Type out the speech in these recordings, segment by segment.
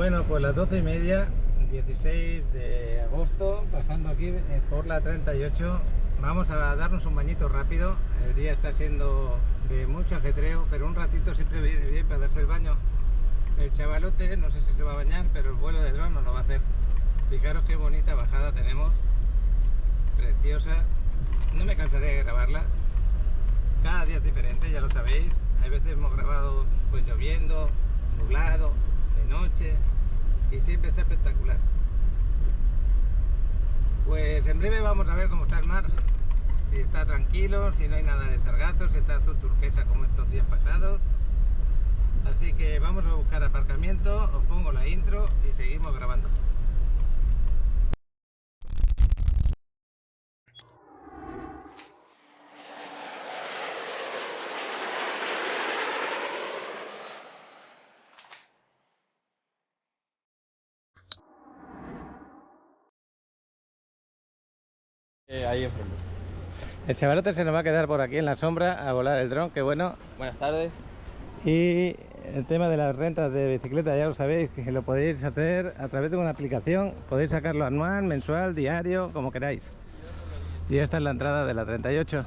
Bueno, pues las 12:30, 16 de agosto, pasando aquí por la 38, vamos a darnos un bañito rápido. El día está siendo de mucho ajetreo, pero un ratito siempre viene bien para darse el baño. El chavalote, no sé si se va a bañar, pero el vuelo de dron nos lo va a hacer. Fijaros qué bonita bajada tenemos, preciosa. No me cansaré de grabarla. Cada día es diferente, ya lo sabéis. Hay veces hemos grabado pues lloviendo, nublado, de noche, y siempre está espectacular. Pues en breve vamos a ver cómo está el mar, si está tranquilo, si no hay nada de sargazos, si está azul turquesa como estos días pasados. Así que vamos a buscar aparcamiento, os pongo la intro y seguimos grabando. Ahí enfrente. El chavalote se nos va a quedar por aquí en la sombra a volar el dron, que bueno. Buenas tardes. Y el tema de las rentas de bicicleta ya lo sabéis, que lo podéis hacer a través de una aplicación. Podéis sacarlo anual, mensual, diario, como queráis. Y esta es la entrada de la 38.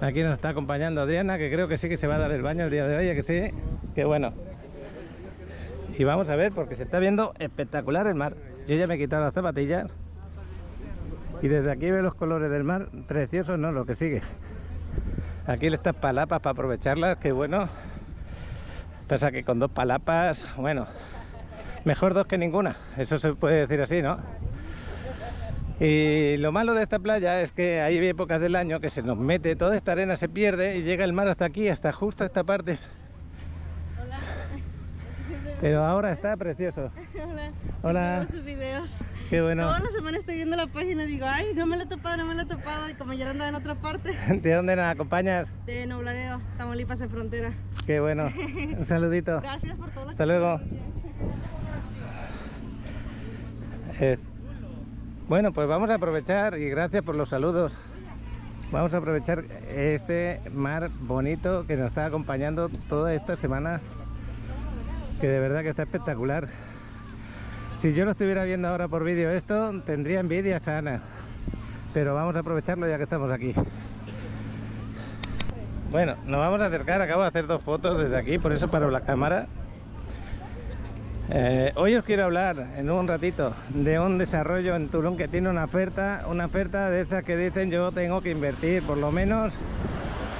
Aquí nos está acompañando Adriana, que creo que sí que se va a dar el baño el día de hoy, ¿a que sí? Qué bueno. Y vamos a ver, porque se está viendo espectacular el mar. Yo ya me he quitado las zapatillas y desde aquí veo los colores del mar, preciosos, ¿no? Lo que sigue. Aquí estas palapas para aprovecharlas, que bueno. Pasa que con dos palapas, bueno, mejor dos que ninguna, eso se puede decir así, ¿no? Y lo malo de esta playa es que hay épocas del año que se nos mete, toda esta arena se pierde y llega el mar hasta aquí, hasta justo esta parte. Hola. Pero ahora está precioso. Hola. Hola. Todos sus videos. Qué bueno. Toda la semana estoy viendo la página y digo, ay, no me la he topado, no me la he topado. Y como ya andaba en otra parte. ¿De dónde nos acompañas? De Nuevo Laredo, Tamaulipas en frontera. Qué bueno. Un saludito. Gracias por todo lo que Hasta luego. Bueno, pues vamos a aprovechar, y gracias por los saludos. Vamos a aprovechar este mar bonito que nos está acompañando toda esta semana, que de verdad que está espectacular. Si yo lo estuviera viendo ahora por vídeo esto, tendría envidia sana, pero vamos a aprovecharlo ya que estamos aquí. Bueno, nos vamos a acercar, acabo de hacer dos fotos desde aquí, por eso paro la cámara. Hoy os quiero hablar en un ratito de un desarrollo en Tulum que tiene una oferta de esas que dicen yo tengo que invertir, por lo menos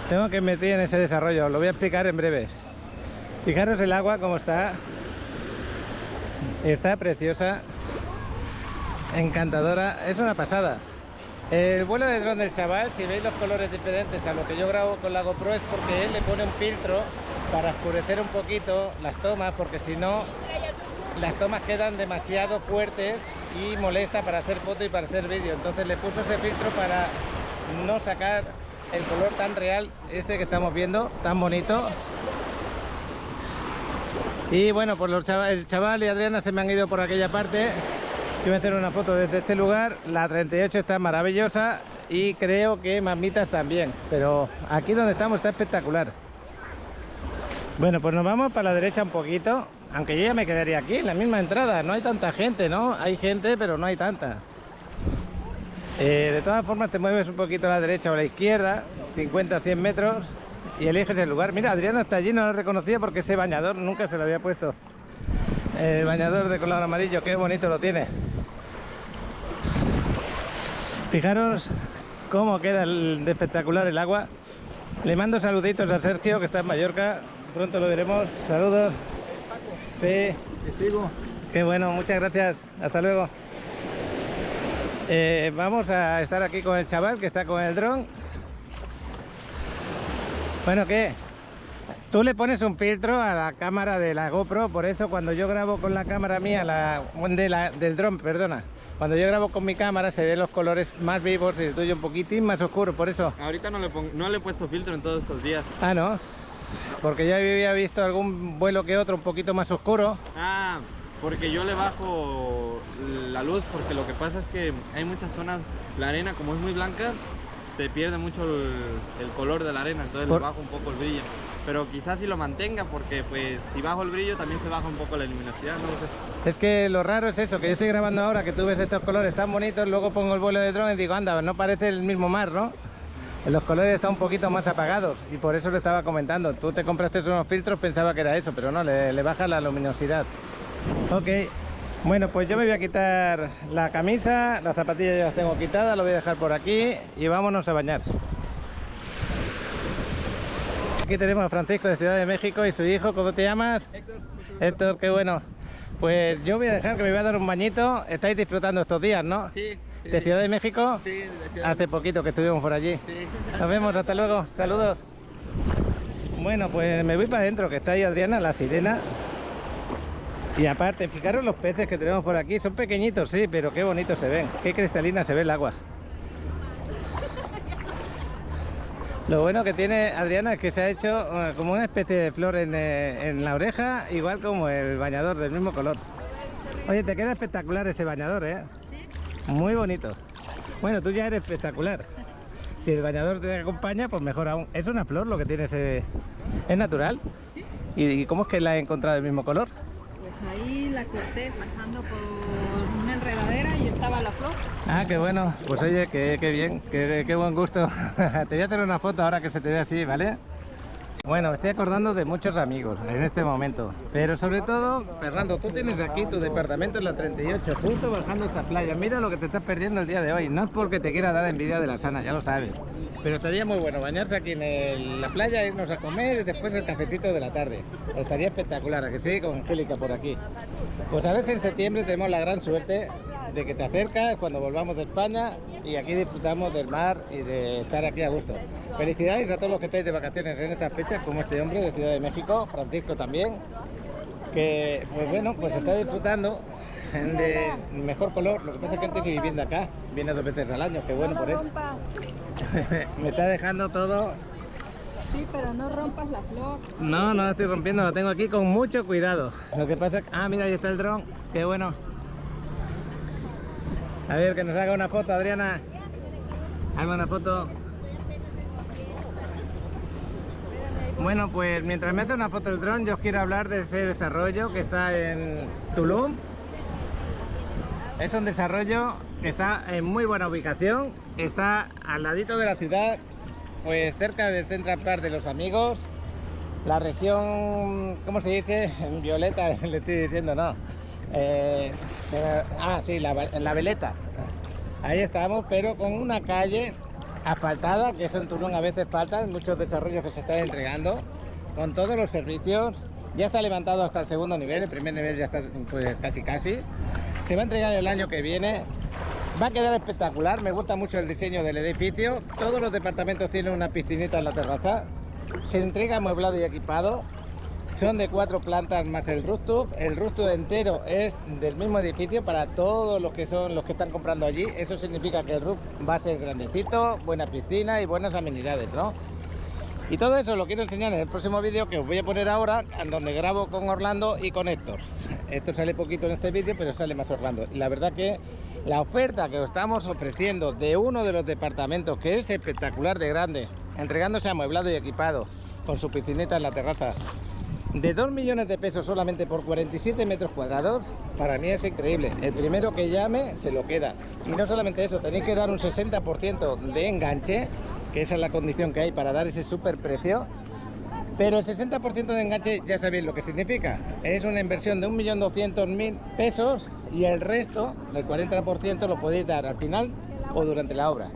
tengo que invertir en ese desarrollo. Lo voy a explicar en breve. Fijaros el agua como está preciosa, encantadora, es una pasada. El vuelo de dron del chaval, si veis los colores diferentes a lo que yo grabo con la GoPro, es porque él le pone un filtro para oscurecer un poquito las tomas, porque si no las tomas quedan demasiado fuertes y molesta para hacer foto y para hacer vídeo. Entonces le puso ese filtro para no sacar el color tan real este que estamos viendo, tan bonito. Y bueno, pues el chaval y Adriana se me han ido por aquella parte. Yo voy a hacer una foto desde este lugar. La 38 está maravillosa y creo que Mamitas también, pero aquí donde estamos está espectacular. Bueno, pues nos vamos para la derecha un poquito, aunque yo ya me quedaría aquí en la misma entrada. No hay tanta gente, ¿no? Hay gente, pero no hay tanta. De todas formas te mueves un poquito a la derecha o a la izquierda, 50 a 100 metros, y eliges el lugar. Mira, Adriana está allí, no lo reconocía porque ese bañador nunca se lo había puesto. El bañador de color amarillo, qué bonito lo tiene. Fijaros cómo queda de espectacular el agua. Le mando saluditos a Sergio, que está en Mallorca. Pronto lo veremos. Saludos. Sí. Te sigo. Qué bueno, muchas gracias. Hasta luego. Vamos a estar aquí con el chaval que está con el dron. Bueno, ¿qué? Tú le pones un filtro a la cámara de la GoPro, por eso cuando yo grabo con la cámara mía, del dron, perdona, cuando yo grabo con mi cámara se ven los colores más vivos y el tuyo un poquitín más oscuro, por eso. Ahorita no le he puesto filtro en todos estos días. Ah, ¿no? Porque yo había visto algún vuelo que otro un poquito más oscuro. Ah, porque yo le bajo la luz, porque lo que pasa es que hay muchas zonas, la arena como es muy blanca, se pierde mucho el color de la arena, entonces le bajo un poco el brillo. pero quizás si lo mantenga, porque pues si bajo el brillo también se baja un poco la luminosidad, no lo sé. Es que lo raro es eso, que yo estoy grabando ahora, que tú ves estos colores tan bonitos, luego pongo el vuelo de dron y digo, anda, no parece el mismo mar, ¿no? Los colores están un poquito más apagados y por eso le estaba comentando. Tú te compraste unos filtros, pensaba que era eso, pero no, le baja la luminosidad. Ok, bueno, pues yo me voy a quitar la camisa, las zapatillas ya las tengo quitadas, lo voy a dejar por aquí y vámonos a bañar. Aquí tenemos a Francisco de Ciudad de México y su hijo. ¿Cómo te llamas? Héctor. Héctor, qué bueno. Pues yo voy a dejar que me voy a dar un bañito. Estáis disfrutando estos días, ¿no? Sí. ¿De Ciudad de México? Sí, de Ciudad. Hace poquito que estuvimos por allí. Sí. Nos vemos, hasta luego. Saludos. Bueno, pues me voy para adentro, que está ahí Adriana, la sirena. Y aparte, fijaros los peces que tenemos por aquí. Son pequeñitos, sí, pero qué bonitos se ven. Qué cristalina se ve el agua. Lo bueno que tiene Adriana es que se ha hecho como una especie de flor en la oreja, igual como el bañador, del mismo color. Oye, te queda espectacular ese bañador, ¿eh? ¿Sí? Muy bonito. Bueno, tú ya eres espectacular. Si el bañador te acompaña, pues mejor aún. Es una flor lo que tiene ese... ¿Es natural? Sí. ¿Y cómo es que la he encontrado del mismo color? Pues ahí la corté pasando por una enredadera y estaba la flor. Ah, qué bueno. Pues oye, qué bien, qué buen gusto. Te voy a hacer una foto ahora que se te ve así, ¿vale? Bueno, me estoy acordando de muchos amigos en este momento, pero sobre todo, Fernando, tú tienes aquí tu departamento en la 38, justo bajando esta playa. Mira lo que te estás perdiendo el día de hoy. No es porque te quiera dar envidia de la sana, ya lo sabes, pero estaría muy bueno bañarse aquí en la playa, irnos a comer y después el cafetito de la tarde. Estaría espectacular, ¿a que sí? Con Angélica por aquí. Pues a ver si en septiembre tenemos la gran suerte de que te acercas cuando volvamos de España y aquí disfrutamos del mar y de estar aquí a gusto. Felicidades a todos los que estáis de vacaciones en estas fechas, como este hombre de Ciudad de México, Francisco también, que pues bueno, pues está disfrutando de mejor color. Lo que pasa es que antes de viviendo acá, viene 2 veces al año, qué bueno por eso. Me está dejando todo. Sí, pero no rompas la flor. No la estoy rompiendo, la tengo aquí con mucho cuidado. Lo que pasa es que... Ah, mira, ahí está el dron, qué bueno. A ver, que nos haga una foto, Adriana. Hazme una foto. Bueno, pues mientras me hace una foto el dron, yo os quiero hablar de ese desarrollo que está en Tulum. Es un desarrollo que está en muy buena ubicación. Está al ladito de la ciudad, pues cerca del Central Park de los Amigos. La región, ¿cómo se dice? En violeta, le estoy diciendo, no. Sí, la Veleta. Ahí estamos, pero con una calle asfaltada, que eso en Tulum a veces falta, muchos desarrollos que se están entregando, con todos los servicios. Ya está levantado hasta el segundo nivel, el primer nivel ya está pues casi. Se va a entregar el año que viene. Va a quedar espectacular, me gusta mucho el diseño del edificio. Todos los departamentos tienen una piscinita en la terraza. Se entrega amueblado y equipado. Son de 4 plantas más el rooftop. El rooftop entero es del mismo edificio para todos los que están comprando allí. Eso significa que el roof va a ser grandecito, buena piscina y buenas amenidades, ¿no? Y todo eso lo quiero enseñar en el próximo vídeo que os voy a poner ahora, en donde grabo con Orlando y con Héctor. Héctor sale poquito en este vídeo, pero sale más Orlando. Y la verdad que la oferta que os estamos ofreciendo de uno de los departamentos, que es espectacular de grande, entregándose amueblado y equipado, con su piscineta en la terraza, de 2 millones de pesos solamente por 47 metros cuadrados, para mí es increíble. El primero que llame se lo queda. Y no solamente eso, tenéis que dar un 60% de enganche, que esa es la condición que hay para dar ese super precio. Pero el 60% de enganche ya sabéis lo que significa. Es una inversión de 1.200.000 pesos y el resto, el 40%, lo podéis dar al final o durante la obra.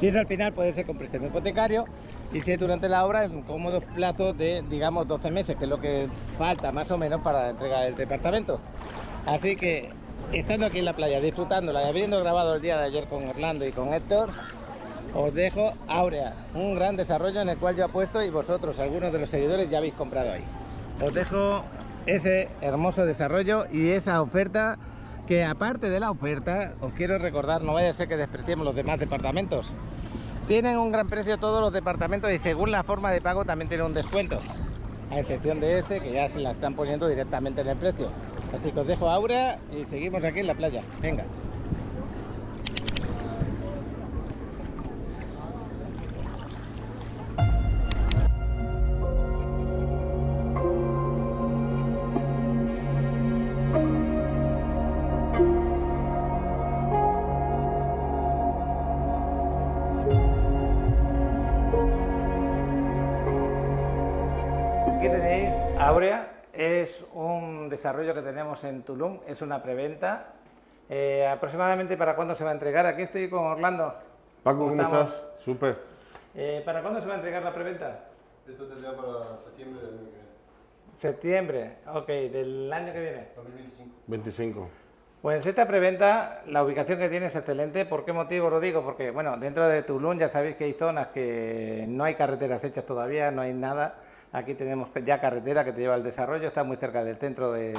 Si es al final puede ser con préstamo hipotecario y si es durante la obra en cómodos plazos de, digamos, 12 meses, que es lo que falta más o menos para la entrega del departamento. Así que, estando aquí en la playa, disfrutándola y habiendo grabado el día de ayer con Orlando y con Héctor, os dejo Áurea, un gran desarrollo en el cual yo apuesto y vosotros, algunos de los seguidores, ya habéis comprado ahí. Os dejo ese hermoso desarrollo y esa oferta, que aparte de la oferta, os quiero recordar, no vaya a ser que despreciemos los demás departamentos. Tienen un gran precio todos los departamentos y según la forma de pago también tienen un descuento. A excepción de este, que ya se la están poniendo directamente en el precio. Así que os dejo Áurea y seguimos aquí en la playa. Venga. Aurea es un desarrollo que tenemos en Tulum, es una preventa. Aproximadamente, ¿para cuándo se va a entregar? Aquí estoy con Orlando. Paco, ¿cómo estamos? estás? Súper. ¿Para cuándo se va a entregar la preventa? Esto tendría para septiembre del año que viene. Septiembre, ok, del año que viene. 2025. 25. Pues esta preventa, la ubicación que tiene es excelente. ¿Por qué motivo lo digo? Porque, bueno, dentro de Tulum ya sabéis que hay zonas que no hay carreteras hechas todavía, no hay nada. Aquí tenemos ya carretera que te lleva al desarrollo, está muy cerca del centro de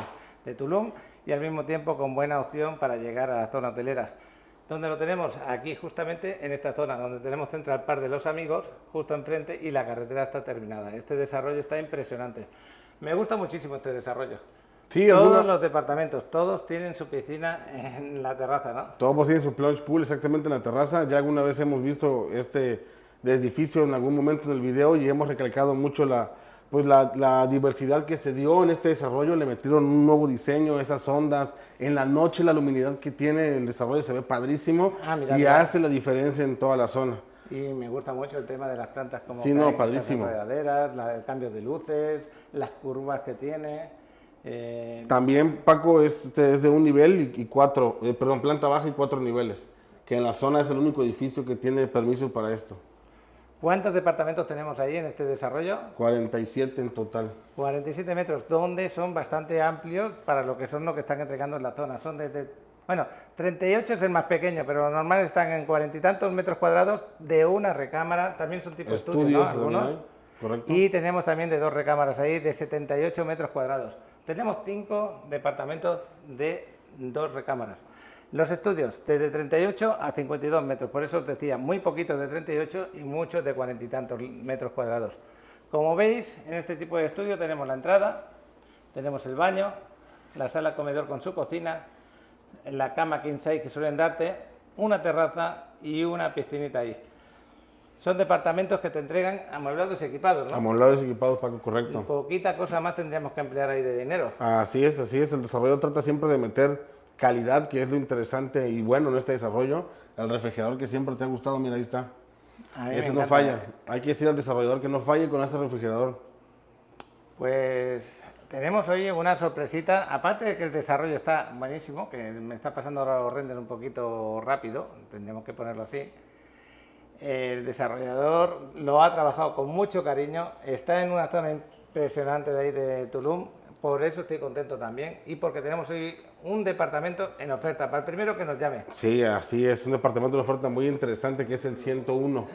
Tulum y al mismo tiempo con buena opción para llegar a la zona hotelera. ¿Dónde lo tenemos? Aquí justamente en esta zona, donde tenemos Central Park de los Amigos, justo enfrente, y la carretera está terminada. Este desarrollo está impresionante. Me gusta muchísimo este desarrollo. Sí, Todos los departamentos, todos tienen su piscina en la terraza, ¿no? todos tienen su plunge pool exactamente en la terraza. Ya alguna vez hemos visto este edificio en algún momento en el video y hemos recalcado mucho la diversidad que se dio en este desarrollo. Le metieron un nuevo diseño, esas ondas. En la noche la luminidad que tiene el desarrollo se ve padrísimo Mira, y mira. hace la diferencia en toda la zona. Y me gusta mucho el tema de las plantas como Sí, no, caen, padrísimo. las enredaderas, el cambio de luces, las curvas que tiene. También, Paco, es de un nivel y cuatro, planta baja y 4 niveles, que en la zona es el único edificio que tiene permiso para esto. ¿Cuántos departamentos tenemos ahí en este desarrollo? 47 en total. 47 metros, donde son bastante amplios para lo que son los que están entregando en la zona. Son bueno, 38 es el más pequeño, pero lo normal están en 40 y tantos metros cuadrados de una recámara, también son tipo estudios, ¿no? Algunos. también, correcto. Y tenemos también de 2 recámaras ahí de 78 metros cuadrados. Tenemos 5 departamentos de 2 recámaras. Los estudios, desde 38 a 52 metros, por eso os decía, muy poquitos de 38 y muchos de 40 y tantos metros cuadrados. Como veis, en este tipo de estudio tenemos la entrada, tenemos el baño, la sala comedor con su cocina, la cama king size que suelen darte, una terraza y una piscinita ahí. Son departamentos que te entregan amueblados y equipados, ¿no? Amueblados y equipados, Paco, correcto. Poquita cosa más tendríamos que emplear ahí de dinero. Así es, así es. El desarrollo trata siempre de meter calidad, que es lo interesante y bueno en este desarrollo. El refrigerador que siempre te ha gustado, mira, ahí está. A mí me Ese no encanta. falla. Hay que decir al desarrollador que no falle con ese refrigerador. Pues tenemos hoy una sorpresita, aparte de que el desarrollo está buenísimo, que me está pasando ahora los render un poquito rápido, tendríamos que ponerlo así. El desarrollador lo ha trabajado con mucho cariño, está en una zona impresionante de ahí de Tulum, por eso estoy contento también y porque tenemos hoy un departamento en oferta, para el primero que nos llame. Sí, así es. Un departamento de oferta muy interesante que es el 101.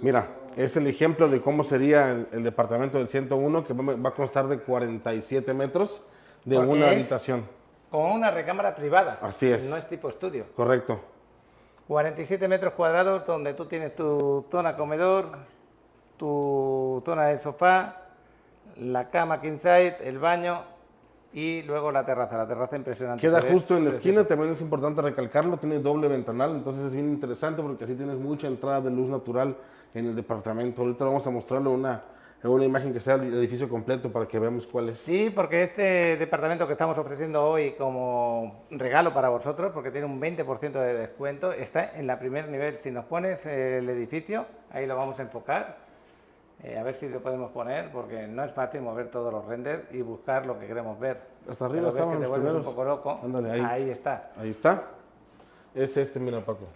Mira, es el ejemplo de cómo sería el departamento del 101, que va a constar de 47 metros de Porque una es habitación. Con una recámara privada. Así es. No es tipo estudio. Correcto. 47 metros cuadrados donde tú tienes tu zona comedor, tu zona de sofá, la cama king size, el baño y luego la terraza impresionante. Queda Se ve justo en la esquina, precioso. también es importante recalcarlo, tiene doble ventanal, entonces es bien interesante porque así tienes mucha entrada de luz natural en el departamento. Ahorita vamos a mostrarle una imagen que sea el edificio completo para que veamos cuál es. Sí, porque este departamento que estamos ofreciendo hoy como regalo para vosotros, porque tiene un 20% de descuento, está en la primer nivel. Si nos pones el edificio, ahí lo vamos a enfocar. A ver si lo podemos poner, porque no es fácil mover todos los renders y buscar lo que queremos ver. Hasta arriba Pero ves estaban que te los vuelves primeros. un poco loco. Ándale, ahí. Ahí está. Ahí está. Es este, mira, Paco.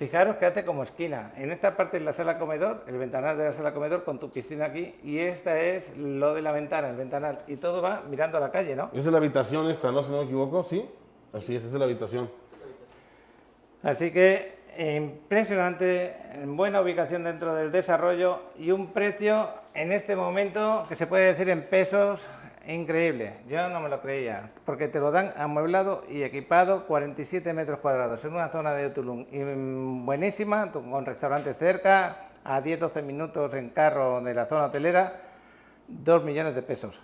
Fijaros que hace como esquina. En esta parte es la sala comedor, el ventanal de la sala comedor con tu piscina aquí, y esta es lo de la ventana, el ventanal. Y todo va mirando a la calle, ¿no? Esa es la habitación esta, ¿no? Si no me equivoco, ¿sí? Así es, esa es la habitación. Así que impresionante, en buena ubicación dentro del desarrollo y un precio en este momento que se puede decir en pesos increíble. Yo no me lo creía, porque te lo dan amueblado y equipado, 47 metros cuadrados en una zona de Tulum y buenísima, con restaurantes cerca, a 10-12 minutos en carro de la zona hotelera, 2 millones de pesos.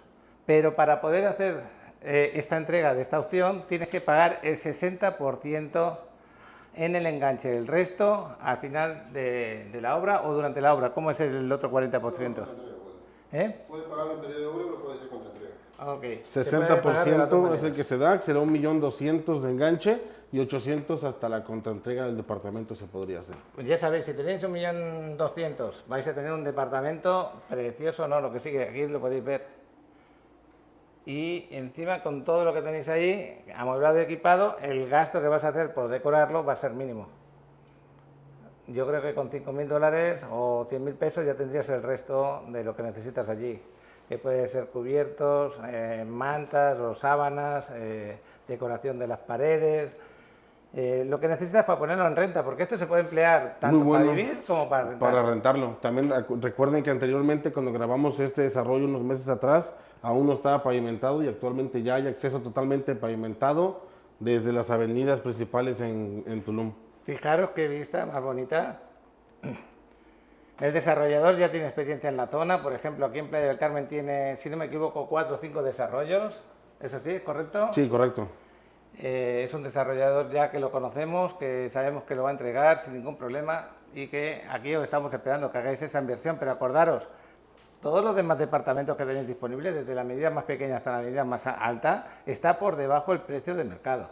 Pero para poder hacer esta entrega de esta opción tienes que pagar el 60% en el enganche, el resto al final de la obra o durante la obra. ¿Cómo es el otro 40%? ¿Eh? Puede pagar la entrega de obra, pero puede ser contra entrega. Ok. Se puede pagar de las dos 60% es el maneras. que se da, será 1.200.000 de enganche y 800 hasta la contraentrega del departamento se podría hacer. Pues ya sabéis, si tenéis 1.200.000, vais a tener un departamento precioso, ¿no? Lo que sigue, aquí lo podéis ver. y encima con todo lo que tenéis ahí, amueblado y equipado, el gasto que vas a hacer por decorarlo va a ser mínimo. Yo creo que con 5.000 dólares o 100.000 pesos ya tendrías el resto de lo que necesitas allí, que puede ser cubiertos, mantas o sábanas, decoración de las paredes, lo que necesitas para ponerlo en renta, porque esto se puede emplear tanto Muy bueno para vivir como para rentar. para rentarlo. También recuerden que anteriormente cuando grabamos este desarrollo unos meses atrás, aún no estaba pavimentado y actualmente ya hay acceso totalmente pavimentado desde las avenidas principales en Tulum. Fijaros qué vista más bonita. El desarrollador ya tiene experiencia en la zona, por ejemplo, aquí en Playa del Carmen tiene, si no me equivoco, 4 o 5 desarrollos. ¿Eso sí, es correcto? Sí, correcto. Es un desarrollador ya que lo conocemos, que sabemos que lo va a entregar sin ningún problema y que aquí os estamos esperando que hagáis esa inversión, pero acordaros, todos los demás departamentos que tenéis disponibles, desde la medida más pequeña hasta la medida más alta, está por debajo del precio de mercado.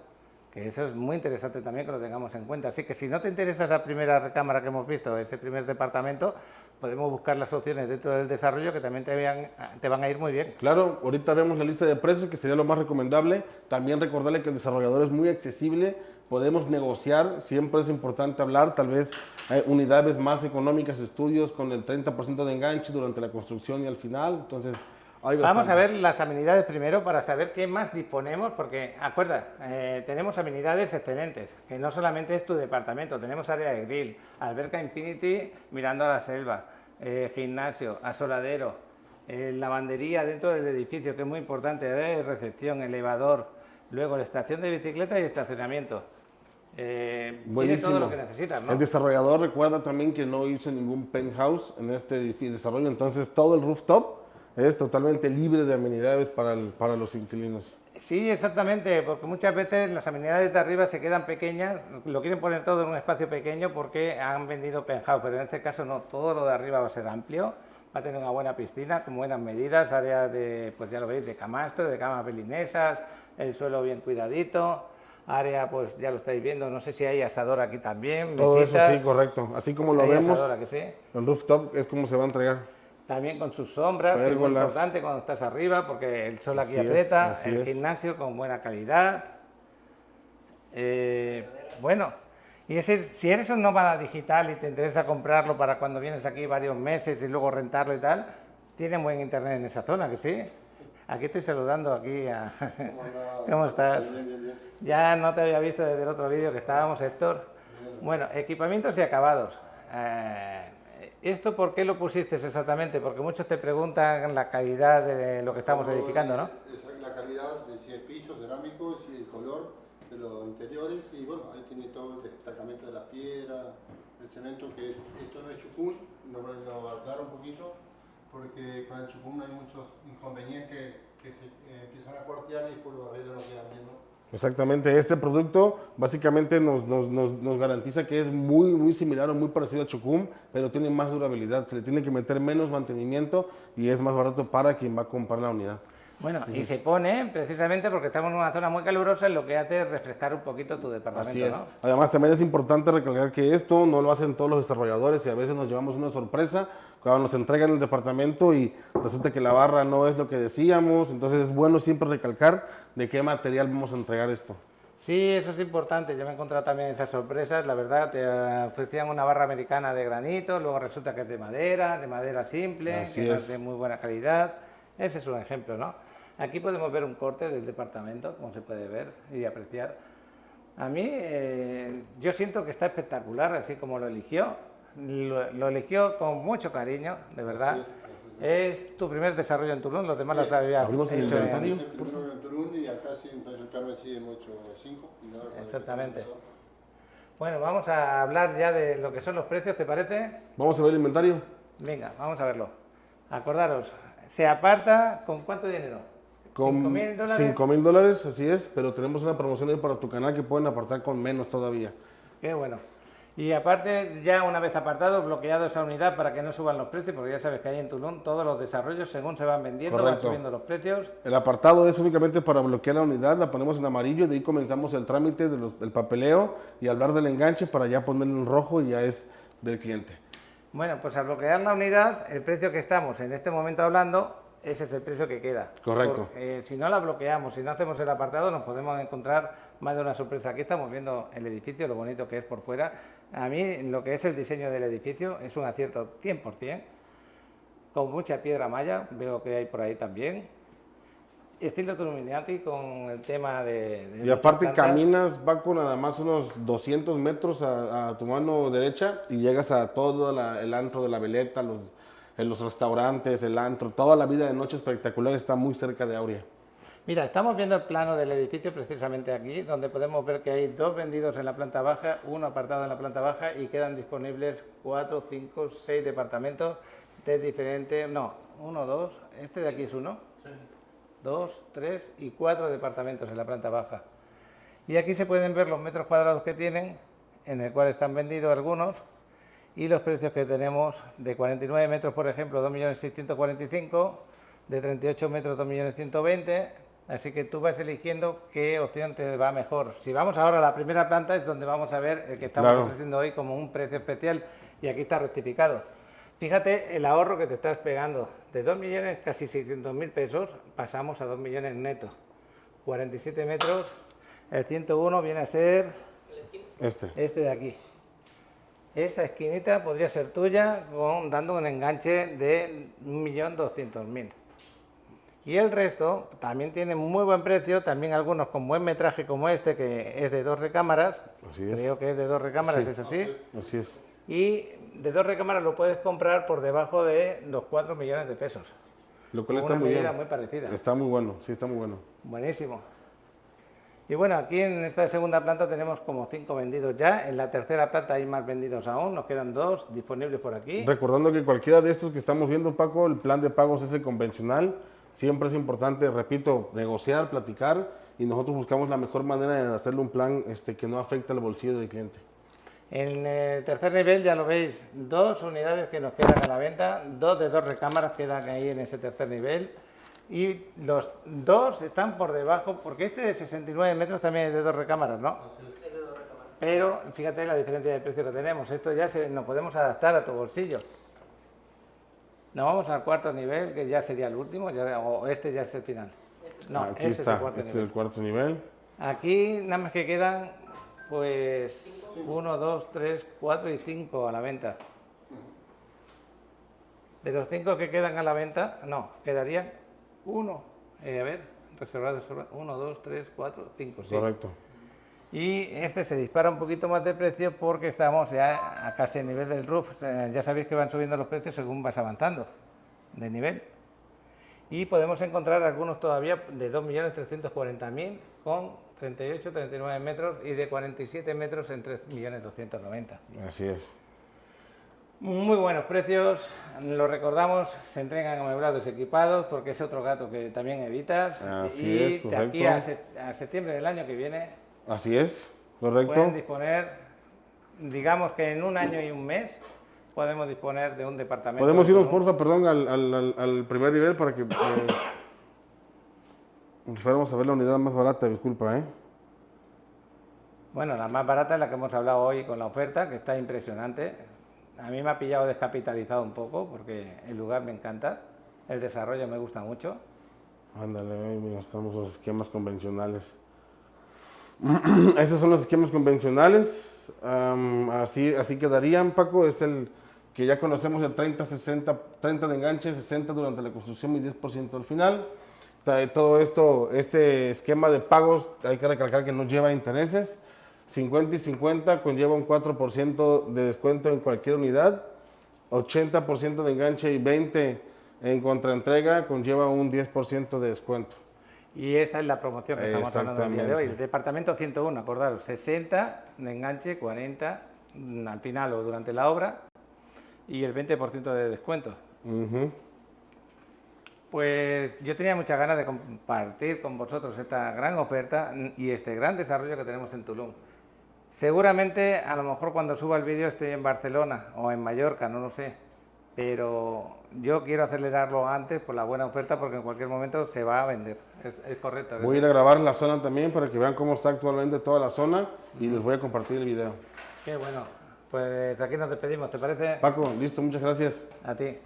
Que eso es muy interesante también que lo tengamos en cuenta. Así que si no te interesa esa primera recámara que hemos visto, ese primer departamento, podemos buscar las opciones dentro del desarrollo que también te van a ir muy bien. Claro, ahorita vemos la lista de precios, que sería lo más recomendable. También recordarle que el desarrollador es muy accesible, podemos negociar, siempre es importante hablar, tal vez unidades más económicas, estudios con el 30% de enganche durante la construcción y al final, entonces... Vamos a ver las amenidades primero para saber qué más disponemos, porque, acuerda, tenemos amenidades excelentes, que no solamente es tu departamento, tenemos área de grill, alberca infinity mirando a la selva, gimnasio, asoladero, lavandería dentro del edificio, que es muy importante, recepción, elevador, luego la estación de bicicleta y estacionamiento. Tiene todo lo que necesitas, ¿no? El desarrollador recuerda también que no hizo ningún penthouse en este desarrollo, entonces todo el rooftop es totalmente libre de amenidades para los inquilinos. Sí, exactamente, porque muchas veces las amenidades de arriba se quedan pequeñas, lo quieren poner todo en un espacio pequeño porque han vendido penthouse, pero en este caso no, todo lo de arriba va a ser amplio, va a tener una buena piscina con buenas medidas, área de, pues ya lo veis, de camastro, de camas belinesas, el suelo bien cuidadito, área, pues ya lo estáis viendo, no sé si hay asador aquí también, Todo mesitas. eso sí, correcto, así como lo Hay vemos, asador, ¿a que sí? el rooftop es como se va a entregar. También con sus sombras, que es muy Pérgolas. importante cuando estás arriba, porque el sol aquí Así es, aprieta, así el es. gimnasio con buena calidad. Bueno, y si eres un nómada digital y te interesa comprarlo para cuando vienes aquí varios meses y luego rentarlo y tal, tienen buen internet en esa zona, ¿que sí? Aquí estoy saludando aquí a... ¿Cómo estás? Bien. Ya no te había visto desde el otro vídeo que estábamos, Héctor. Bueno, equipamientos y acabados. ¿Esto por qué lo pusiste exactamente? Porque muchos te preguntan la calidad de lo que estamos edificando, ¿no? La calidad de si el piso cerámico, si el color de los interiores y bueno, ahí tiene todo el destacamento de la piedra, el cemento que es, esto no es chupún, lo aclaro un poquito, porque con el chupún hay muchos inconvenientes que se empiezan a cuartear y por los arreglos no quedan bien, ¿no? Exactamente, este producto básicamente nos garantiza que es muy similar o muy parecido a Chucum, pero tiene más durabilidad, se le tiene que meter menos mantenimiento y es más barato para quien va a comprar la unidad. Bueno, y se pone precisamente porque estamos en una zona muy calurosa, lo que hace es refrescar un poquito tu departamento, Así es. ¿no? Además también es importante recalcar que esto no lo hacen todos los desarrolladores y a veces nos llevamos una sorpresa cuando nos entregan el departamento y resulta que la barra no es lo que decíamos, entonces es bueno siempre recalcar de qué material vamos a entregar esto. Sí, eso es importante. Yo me he encontrado también esas sorpresas. La verdad, te ofrecían una barra americana de granito, luego resulta que es de madera simple, Así que es. es de muy buena calidad. Ese es un ejemplo, ¿no? Aquí podemos ver un corte del departamento, como se puede ver y apreciar. A mí, yo siento que está espectacular, así como lo eligió. Lo eligió con mucho cariño, de verdad. Así Es tu primer desarrollo en Tulum, los demás los había Abrimos el hecho en... inventario. Es el primero en Tulum y acá sí en Playa del Carmen sí hemos hecho 5. Exactamente. Bueno, vamos a hablar ya de lo que son los precios, ¿te parece? Vamos a ver el inventario. Venga, vamos a verlo. Acordaros, se aparta con cuánto dinero. Con $5.000. 5,000 dólares, así es, pero tenemos una promoción ahí para tu canal que pueden apartar con menos todavía. Qué bueno. Y aparte, ya una vez apartado, bloqueado esa unidad para que no suban los precios, porque ya sabes que ahí en Tulum todos los desarrollos, según se van vendiendo, van Correcto. subiendo los precios. El apartado es únicamente para bloquear la unidad, la ponemos en amarillo, de ahí comenzamos el trámite del papeleo y hablar del enganche para ya ponerlo en rojo y ya es del cliente. Bueno, pues al bloquear la unidad, el precio que estamos en este momento hablando ese es el precio que queda. Correcto. Si no la bloqueamos, si no hacemos el apartado, nos podemos encontrar más de una sorpresa. Aquí estamos viendo el edificio, lo bonito que es por fuera. A mí lo que es el diseño del edificio es un acierto 100%, con mucha piedra maya, veo que hay por ahí también. Estilo Illuminati con el tema de Y aparte plantas. caminas, Paco, nada más unos 200 metros a tu mano derecha y llegas a todo el antro de la Veleta, los restaurantes, el antro, toda la vida de noche espectacular está muy cerca de Aurea. Mira, estamos viendo el plano del edificio precisamente aquí, donde podemos ver que hay 2 vendidos en la planta baja, 1 apartado en la planta baja y quedan disponibles 4, 5, 6 departamentos de diferentes, no, 1, 2, este de aquí es 1, 2, 3 y 4 departamentos en la planta baja. Y aquí se pueden ver los metros cuadrados que tienen, en el cual están vendidos algunos, y los precios que tenemos de 49 metros, por ejemplo, 2.645.000, de 38 metros, 2.120.000, así que tú vas eligiendo qué opción te va mejor. Si vamos ahora a la primera planta, es donde vamos a ver el que estamos ofreciendo hoy como un precio especial, y aquí está rectificado. Fíjate el ahorro que te estás pegando, de 2 millones, casi 600.000 pesos, pasamos a 2 millones netos. 47 metros, el 101 viene a ser este de aquí. Esta esquinita podría ser tuya dando un enganche de 1.200.000. Y el resto también tiene muy buen precio, también algunos con buen metraje como este, que es de 2 recámaras. Así es. Creo que es de 2 recámaras, Sí. ¿es así? Así es. Y de 2 recámaras lo puedes comprar por debajo de los 4 millones de pesos. Lo cual Con está una muy medida bien. muy parecida. Está muy bueno, sí, está muy bueno. Buenísimo. Y bueno, aquí en esta segunda planta tenemos como 5 vendidos ya. En la tercera planta hay más vendidos aún, nos quedan 2 disponibles por aquí. Recordando que cualquiera de estos que estamos viendo, Paco, el plan de pagos es el convencional. Siempre es importante, repito, negociar, platicar, y nosotros buscamos la mejor manera de hacerle un plan que no afecte al bolsillo del cliente. En el tercer nivel ya lo veis, 2 unidades que nos quedan a la venta, 2 de 2 recámaras quedan ahí en ese tercer nivel. Y los 2 están por debajo, porque este de 69 metros también es de 2 recámaras, ¿no? Es de 2 recámaras. Pero fíjate la diferencia de precio que tenemos. Esto ya nos podemos adaptar a tu bolsillo. Nos vamos al cuarto nivel, que ya sería el último, o este ya es el final. No, Aquí este está, es el cuarto este es nivel. el cuarto nivel. Aquí nada más que quedan, pues, 1, 2, 3, 4 y 5 a la venta. De los 5 que quedan a la venta, no, quedarían 1. A ver, reservado, 1, 2, 3, 4, 5, sí. Correcto. Y este se dispara un poquito más de precio porque estamos ya a casi el nivel del roof. Ya sabéis que van subiendo los precios según vas avanzando de nivel. Y podemos encontrar algunos todavía de 2.340.000 con 38, 39 metros y de 47 metros en 3.290.000. Así es. Muy buenos precios, lo recordamos, se entregan amueblados y equipados porque es otro gato que también evitas. Así y es, de aquí correcto. a septiembre del año que viene Así es, pueden correcto. disponer, digamos que en un año y un mes, podemos disponer de un departamento. Podemos irnos, con un- porfa, perdón, al primer nivel para que fuéramos a ver la unidad más barata, disculpa, ¿eh? Bueno, la más barata es la que hemos hablado hoy con la oferta, que está impresionante. A mí me ha pillado descapitalizado un poco porque el lugar me encanta, el desarrollo me gusta mucho. Ándale, mira, estamos los esquemas convencionales. Estos son los esquemas convencionales. Así quedarían, Paco. Es el que ya conocemos, el 30-60, 30 de enganche, 60 durante la construcción y 10% al final. Todo esto, este esquema de pagos, hay que recalcar que no lleva intereses. 50 y 50 conlleva un 4% de descuento en cualquier unidad. 80% de enganche y 20% en contraentrega conlleva un 10% de descuento. Y esta es la promoción que estamos hablando el día de hoy. El Exactamente. departamento 101, acordaros, 60 de enganche, 40 al final o durante la obra y el 20% de descuento. Ujú. Pues yo tenía muchas ganas de compartir con vosotros esta gran oferta y este gran desarrollo que tenemos en Tulum. Seguramente, a lo mejor cuando suba el vídeo estoy en Barcelona o en Mallorca, no lo sé. Pero yo quiero acelerarlo antes por la buena oferta porque en cualquier momento se va a vender. Es correcto. Voy a ir a grabar la zona también para que vean cómo está actualmente toda la zona y les voy a compartir el video. Qué bueno. Pues aquí nos despedimos, ¿te parece? Paco, listo, muchas gracias. A ti.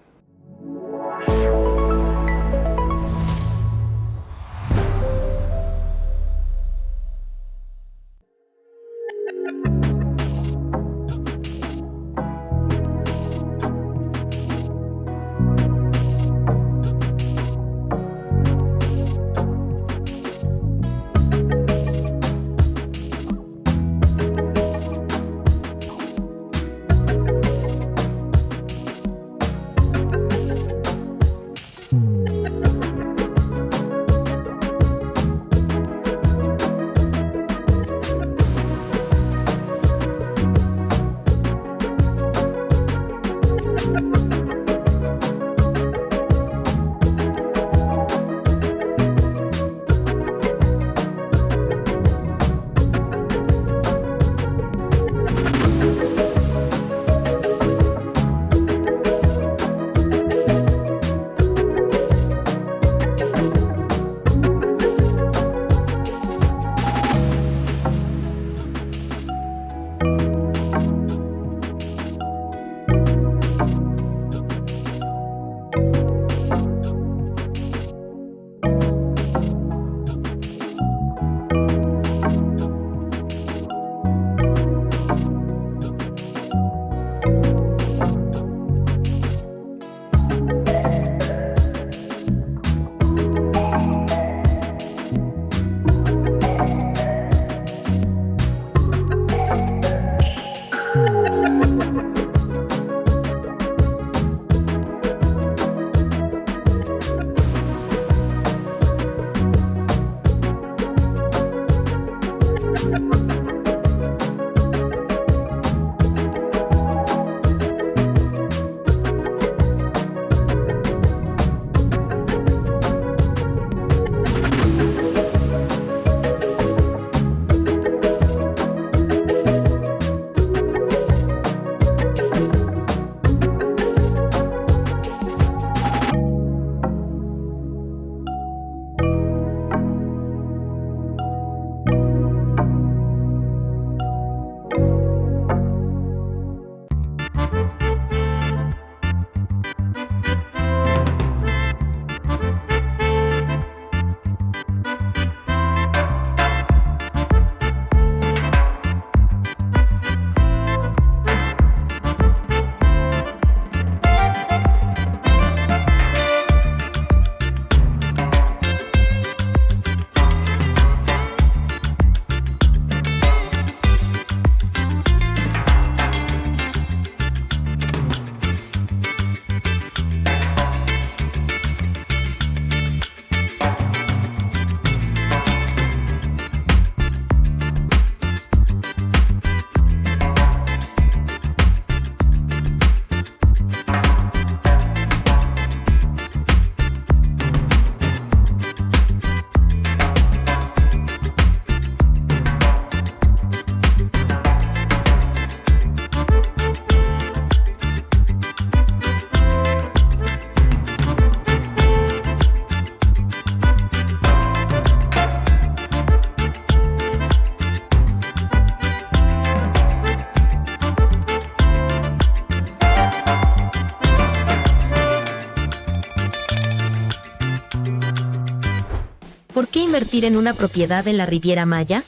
qué invertir en una propiedad en la Riviera Maya?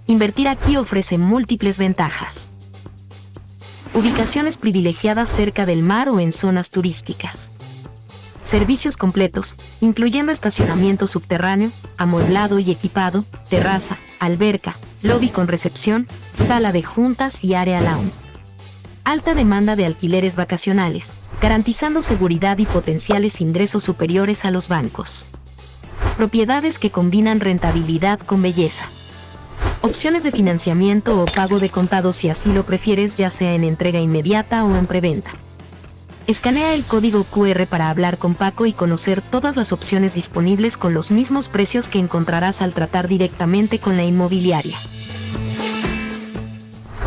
Invertir aquí ofrece múltiples ventajas. Ubicaciones privilegiadas cerca del mar o en zonas turísticas. Servicios completos, incluyendo estacionamiento subterráneo, amueblado y equipado, terraza, alberca, lobby con recepción, sala de juntas y área lounge. Alta demanda de alquileres vacacionales, garantizando seguridad y potenciales ingresos superiores a los bancos. Propiedades que combinan rentabilidad con belleza. Opciones de financiamiento o pago de contado si así lo prefieres, ya sea en entrega inmediata o en preventa. Escanea el código QR para hablar con Paco y conocer todas las opciones disponibles con los mismos precios que encontrarás al tratar directamente con la inmobiliaria.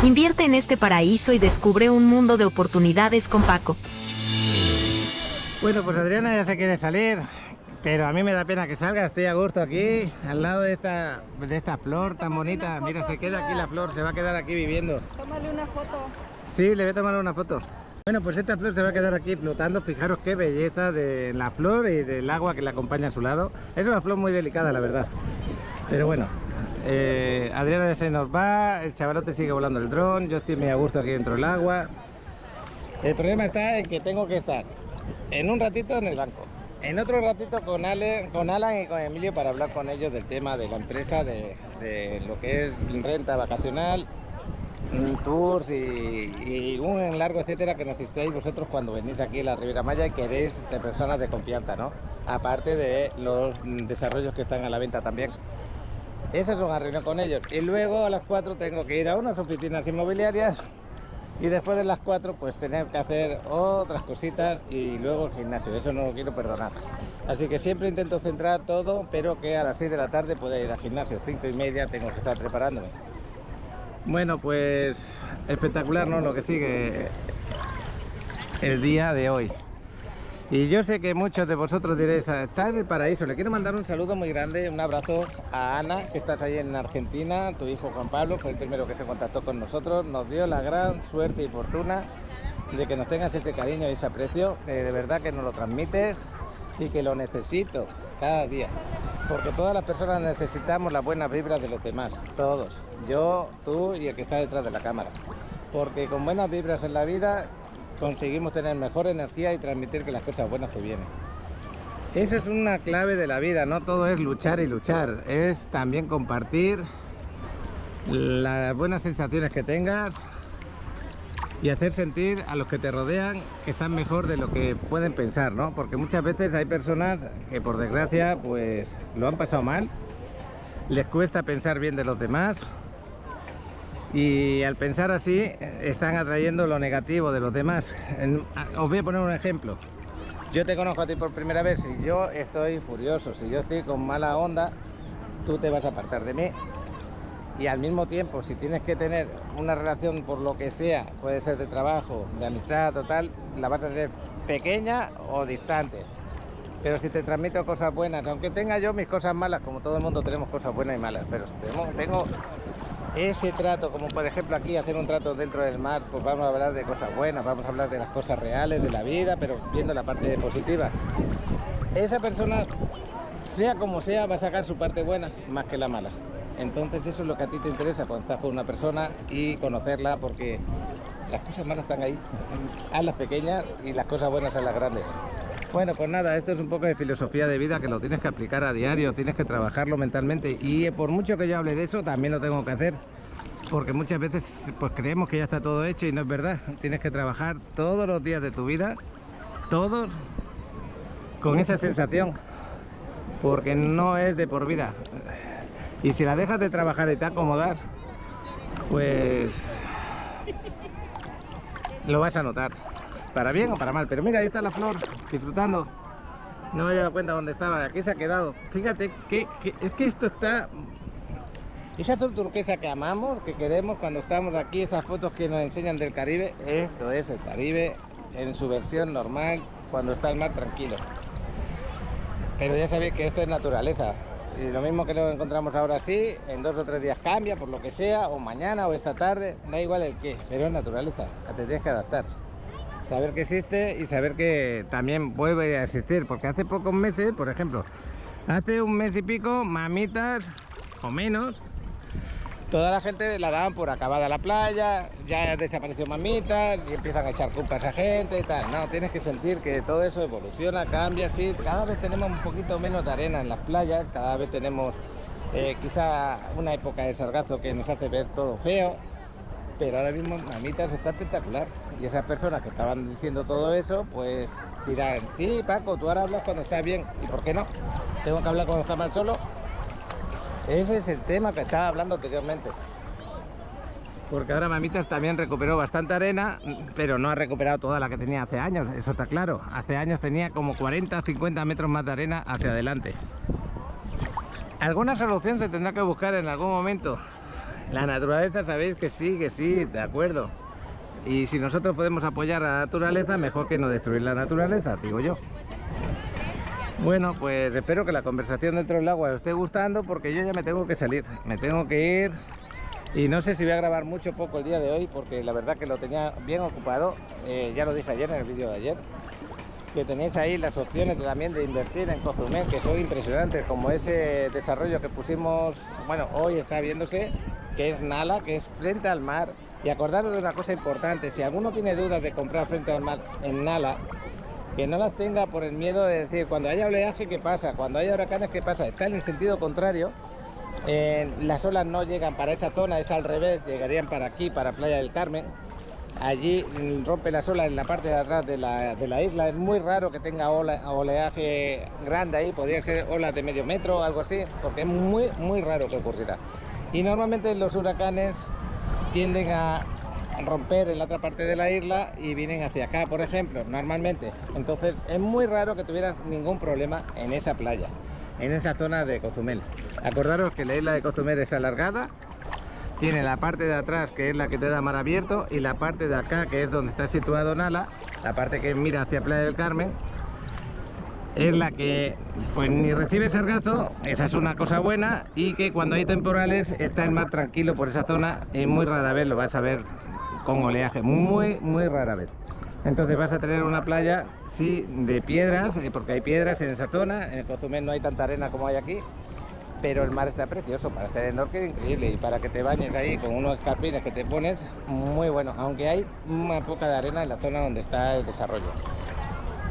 Invierte en este paraíso y descubre un mundo de oportunidades con Paco. Bueno, pues Adriana ya se quiere salir, pero a mí me da pena que salga. Estoy a gusto aquí, al lado de esta flor tan bonita. Mira, se queda aquí la flor, se va a quedar aquí viviendo. Tómale una foto. Sí, le voy a tomar una foto. Bueno, pues esta flor se va a quedar aquí flotando. Fijaros qué belleza de la flor y del agua que la acompaña a su lado. Es una flor muy delicada, la verdad. Pero bueno, Adriana ya se nos va, el chavalote sigue volando el dron, yo estoy muy a gusto aquí dentro del agua. El problema está en que tengo que estar en un ratito en el banco, en otro ratito con Alan y con Emilio para hablar con ellos del tema de la empresa, de lo que es renta vacacional, tours y un largo etcétera que necesitáis vosotros cuando venís aquí a la Riviera Maya y queréis de personas de confianza, ¿no? Aparte de los desarrollos que están a la venta también. Esa es una reunión con ellos. Y luego a las 4 tengo que ir a unas oficinas inmobiliarias y después de las 4 pues tener que hacer otras cositas y luego el gimnasio. Eso no lo quiero perdonar. Así que siempre intento centrar todo, pero que a las 6 de la tarde pueda ir al gimnasio. 5:30 tengo que estar preparándome. Bueno, pues espectacular, ¿no? Lo que sigue el día de hoy. Y yo sé que muchos de vosotros diréis, está en el paraíso. Le quiero mandar un saludo muy grande, un abrazo a Ana, que estás ahí en Argentina. Tu hijo Juan Pablo fue el primero que se contactó con nosotros. Nos dio la gran suerte y fortuna de que nos tengas ese cariño y ese aprecio. De verdad que nos lo transmites y que lo necesito cada día. Porque todas las personas necesitamos las buenas vibras de los demás, todos. Yo, tú y el que está detrás de la cámara. Porque con buenas vibras en la vida conseguimos tener mejor energía y transmitir que las cosas buenas te vienen. Esa es una clave de la vida, no todo es luchar y luchar, es también compartir las buenas sensaciones que tengas y hacer sentir a los que te rodean que están mejor de lo que pueden pensar, ¿no? Porque muchas veces hay personas que por desgracia pues lo han pasado mal, les cuesta pensar bien de los demás y al pensar así están atrayendo lo negativo de los demás. Os voy a poner un ejemplo. Yo te conozco a ti por primera vez, si yo estoy furioso, si yo estoy con mala onda, tú te vas a apartar de mí. Y al mismo tiempo, si tienes que tener una relación por lo que sea, puede ser de trabajo, de amistad o tal, la vas a tener pequeña o distante. Pero si te transmito cosas buenas, aunque tenga yo mis cosas malas, como todo el mundo tenemos cosas buenas y malas, pero si tengo ese trato, como por ejemplo aquí hacer un trato dentro del mar, pues vamos a hablar de cosas buenas, vamos a hablar de las cosas reales de la vida, pero viendo la parte positiva. Esa persona, sea como sea, va a sacar su parte buena más que la mala. Entonces eso es lo que a ti te interesa cuando estás con una persona y conocerla, porque las cosas malas están ahí, a las pequeñas, y las cosas buenas a las grandes. Bueno, pues nada, esto es un poco de filosofía de vida que lo tienes que aplicar a diario, tienes que trabajarlo mentalmente, y por mucho que yo hable de eso, también lo tengo que hacer, porque muchas veces pues creemos que ya está todo hecho y no es verdad. Tienes que trabajar todos los días de tu vida, todos con esa sensación, porque no es de por vida. Y si la dejas de trabajar y te acomodas, pues lo vas a notar, para bien o para mal. Pero mira, ahí está la flor, disfrutando. No me había dado cuenta dónde estaba, aquí se ha quedado. Fíjate que es que esto está... Esa azul turquesa que amamos, que queremos cuando estamos aquí, esas fotos que nos enseñan del Caribe, esto es el Caribe en su versión normal, cuando está el mar tranquilo. Pero ya sabéis que esto es naturaleza. Y lo mismo que lo encontramos ahora así, en 2 o 3 días cambia, por lo que sea, o mañana o esta tarde, da igual el qué, pero es naturaleza, te tienes que adaptar. Saber que existe y saber que también vuelve a existir, porque hace pocos meses, por ejemplo, Hace un mes y pico, Mamitas, o menos, toda la gente la daban por acabada la playa, ya desapareció Mamitas y empiezan a echar culpas a gente y tal. No, tienes que sentir que todo eso evoluciona, cambia, sí. Cada vez tenemos un poquito menos de arena en las playas, cada vez tenemos quizá una época de sargazo que nos hace ver todo feo, pero ahora mismo Mamitas está espectacular. Y esas personas que estaban diciendo todo eso, pues dirán, sí, Paco, tú ahora hablas cuando está bien, ¿y por qué no? ¿Tengo que hablar cuando está mal solo? Ese es el tema que estaba hablando anteriormente. Porque ahora Mamitas también recuperó bastante arena, pero no ha recuperado toda la que tenía hace años, eso está claro. Hace años tenía como 40 o 50 metros más de arena hacia adelante. Alguna solución se tendrá que buscar en algún momento. La naturaleza, sabéis que sí, de acuerdo. Y si nosotros podemos apoyar a la naturaleza, mejor que no destruir la naturaleza, digo yo. Bueno, pues espero que la conversación dentro del agua os esté gustando, porque yo ya me tengo que salir, me tengo que ir. Y no sé si voy a grabar mucho o poco el día de hoy, porque la verdad que lo tenía bien ocupado. Ya lo dije ayer en el vídeo de ayer, que tenéis ahí las opciones también de invertir en Cozumel, que son impresionantes, como ese desarrollo que pusimos, bueno, hoy está viéndose, que es Nala, que es frente al mar. Y acordaros de una cosa importante, si alguno tiene dudas de comprar frente al mar en Nala, que no las tenga por el miedo de decir, cuando haya oleaje, ¿qué pasa? Cuando haya huracanes, ¿qué pasa? Está en el sentido contrario. Las olas no llegan para esa zona, es al revés, llegarían para aquí, para Playa del Carmen. Allí rompe las olas en la parte de atrás de la isla. Es muy raro que tenga oleaje grande ahí, podría ser olas de medio metro o algo así, porque es muy raro que ocurriera. Y normalmente los huracanes tienden a romper en la otra parte de la isla y vienen hacia acá, por ejemplo, normalmente. Entonces es muy raro que tuvieras ningún problema en esa playa, en esa zona de Cozumel. Acordaros que la isla de Cozumel es alargada, tiene la parte de atrás, que es la que te da mar abierto, y la parte de acá, que es donde está situado Nala, la parte que mira hacia Playa del Carmen, es la que pues ni recibe sargazo. Esa es una cosa buena, y que cuando hay temporales está el mar tranquilo por esa zona, y muy rara vez lo vas a ver con oleaje, muy rara vez. Entonces vas a tener una playa, sí, de piedras, porque hay piedras en esa zona. En Cozumel no hay tanta arena como hay aquí, pero el mar está precioso para hacer snorkel, increíble, y para que te bañes ahí con unos escarpines que te pones, muy bueno, aunque hay una poca de arena en la zona donde está el desarrollo.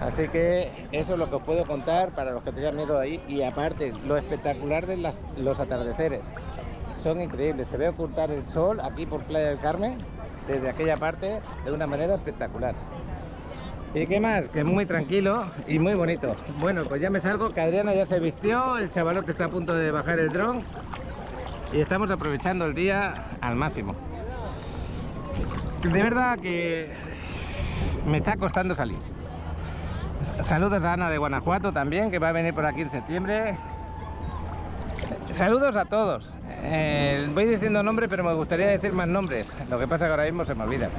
Así que eso es lo que os puedo contar para los que tengan miedo ahí. Y aparte, lo espectacular de los atardeceres son increíbles. Se ve ocultar el sol aquí por Playa del Carmen, desde aquella parte, de una manera espectacular. ¿Y qué más? Que es muy tranquilo y muy bonito. Bueno, pues ya me salgo, que Adriana ya se vistió, el chavalote está a punto de bajar el dron y estamos aprovechando el día al máximo. De verdad que me está costando salir. Saludos a Ana de Guanajuato también, que va a venir por aquí en septiembre. Saludos a todos. Voy diciendo nombres, pero me gustaría decir más nombres. Lo que pasa es que ahora mismo se me olvida.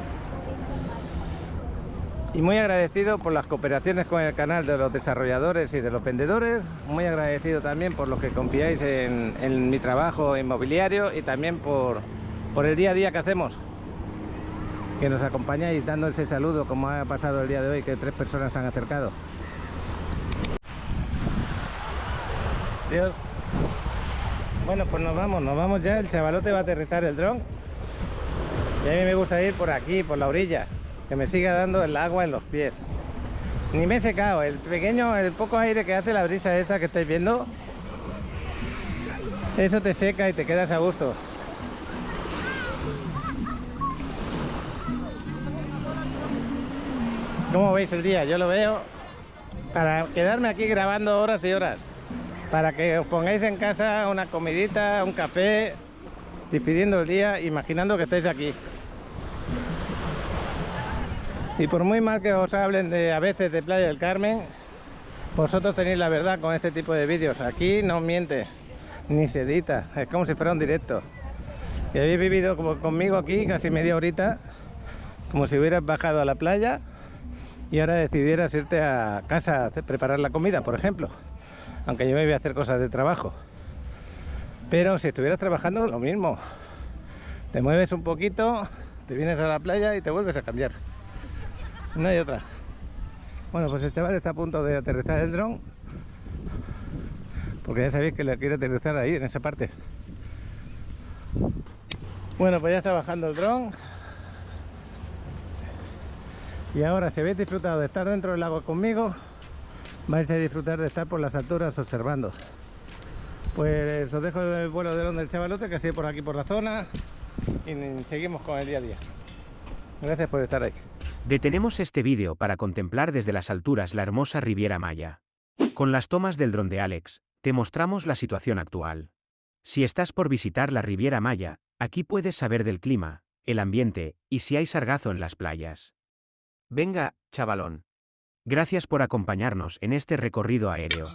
Y muy agradecido por las cooperaciones con el canal de los desarrolladores y de los vendedores. Muy agradecido también por los que confiáis en mi trabajo inmobiliario, y también por el día a día que hacemos, que nos acompañáis dando ese saludo, como ha pasado el día de hoy, que 3 personas se han acercado. Dios. Bueno, pues nos vamos ya. El chavalote va a aterrizar el dron, y a mí me gusta ir por aquí, por la orilla, que me siga dando el agua en los pies. Ni me he secado, el poco aire que hace la brisa esta que estáis viendo, eso te seca y te quedas a gusto. ¿Cómo veis el día? Yo lo veo para quedarme aquí grabando horas y horas, para que os pongáis en casa una comidita, un café, despidiendo el día, imaginando que estáis aquí. Y por muy mal que os hablen a veces de Playa del Carmen, vosotros tenéis la verdad con este tipo de vídeos. Aquí no miente, ni se edita, es como si fuera un directo. Y habéis vivido como conmigo aquí casi media horita, como si hubieras bajado a la playa y ahora decidieras irte a casa a preparar la comida, por ejemplo. Aunque yo me voy a hacer cosas de trabajo. Pero si estuvieras trabajando, lo mismo. Te mueves un poquito, te vienes a la playa y te vuelves a cambiar. No hay otra. Bueno, pues el chaval está a punto de aterrizar el dron. porque ya sabéis que la quiero aterrizar ahí, en esa parte. Bueno, pues ya está bajando el dron. Y ahora, si habéis disfrutado de estar dentro del lago conmigo, vais a disfrutar de estar por las alturas observando. Pues os dejo el vuelo de dron del chavalote, que sigue por aquí por la zona, y seguimos con el día a día. Gracias por estar ahí. Detenemos este vídeo para contemplar desde las alturas la hermosa Riviera Maya. Con las tomas del dron de Alex, te mostramos la situación actual. Si estás por visitar la Riviera Maya, aquí puedes saber del clima, el ambiente, y si hay sargazo en las playas. Venga, chavalón. Gracias por acompañarnos en este recorrido aéreo.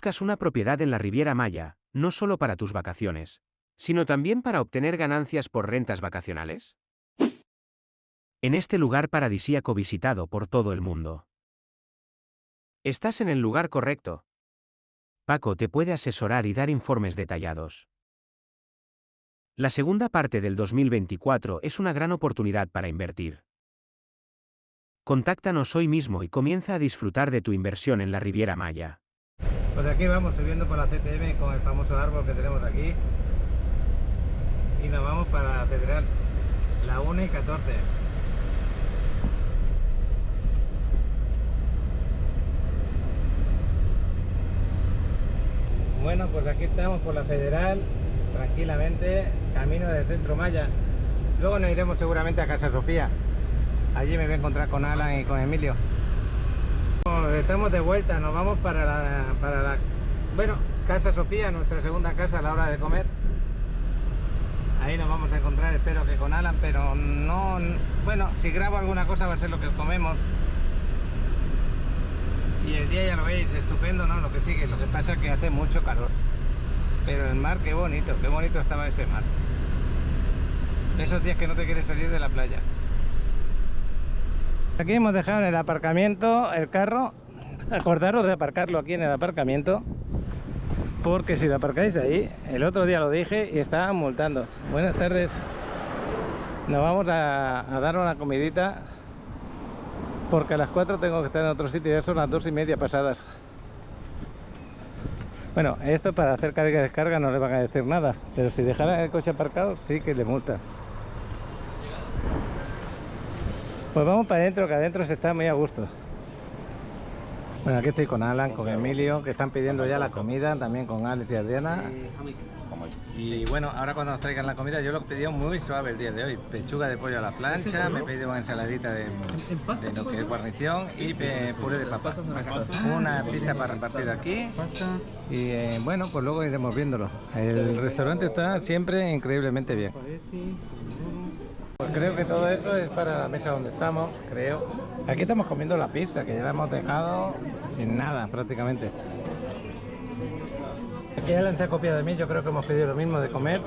Buscas una propiedad en la Riviera Maya, no solo para tus vacaciones, sino también para obtener ganancias por rentas vacacionales. En este lugar paradisíaco visitado por todo el mundo. Estás en el lugar correcto. Paco te puede asesorar y dar informes detallados. La segunda parte del 2024 es una gran oportunidad para invertir. Contáctanos hoy mismo y comienza a disfrutar de tu inversión en la Riviera Maya. Pues aquí vamos subiendo por la CTM con el famoso árbol que tenemos aquí. Y nos vamos para la Federal, la 1 y 14. Bueno, pues aquí estamos por la Federal, tranquilamente, camino del Centro Maya. Luego nos iremos seguramente a Casa Sofía. Allí me voy a encontrar con Alan y con Emilio. Estamos de vuelta, nos vamos para la bueno, Casa Sofía, nuestra segunda casa a la hora de comer. Ahí nos vamos a encontrar, espero que con Alan, pero no... Bueno, si grabo alguna cosa va a ser lo que comemos. Y el día ya lo veis, estupendo, ¿no? Lo que sigue, lo que pasa es que hace mucho calor. Pero el mar, qué bonito estaba ese mar. De esos días que no te quieres salir de la playa. Aquí hemos dejado en el aparcamiento el carro. Acordaros de aparcarlo aquí en el aparcamiento, porque si lo aparcáis ahí, el otro día lo dije y estaban multando. Buenas tardes. Nos vamos a dar una comidita, porque a las 4 tengo que estar en otro sitio, ya son las 2:30 pasadas. Bueno, esto para hacer carga y descarga no le van a decir nada, pero si dejaran el coche aparcado sí que le multan. Pues vamos para adentro, que adentro se está muy a gusto. Bueno, aquí estoy con Alan, con Emilio, que están pidiendo ya la comida, también con Alex y Adriana. Y bueno, ahora cuando nos traigan la comida, yo lo he pedido muy suave el día de hoy. Pechuga de pollo a la plancha, me he pedido una ensaladita de lo que es guarnición y puré de papa. Una pizza para repartir aquí. Y bueno, pues luego iremos viéndolo. El restaurante está siempre increíblemente bien. Pues creo que todo eso es para la mesa donde estamos, creo. Aquí estamos comiendo la pizza, que ya la hemos dejado sin nada prácticamente. Aquí Alan se ha copiado de mí, yo creo que hemos pedido lo mismo de comer.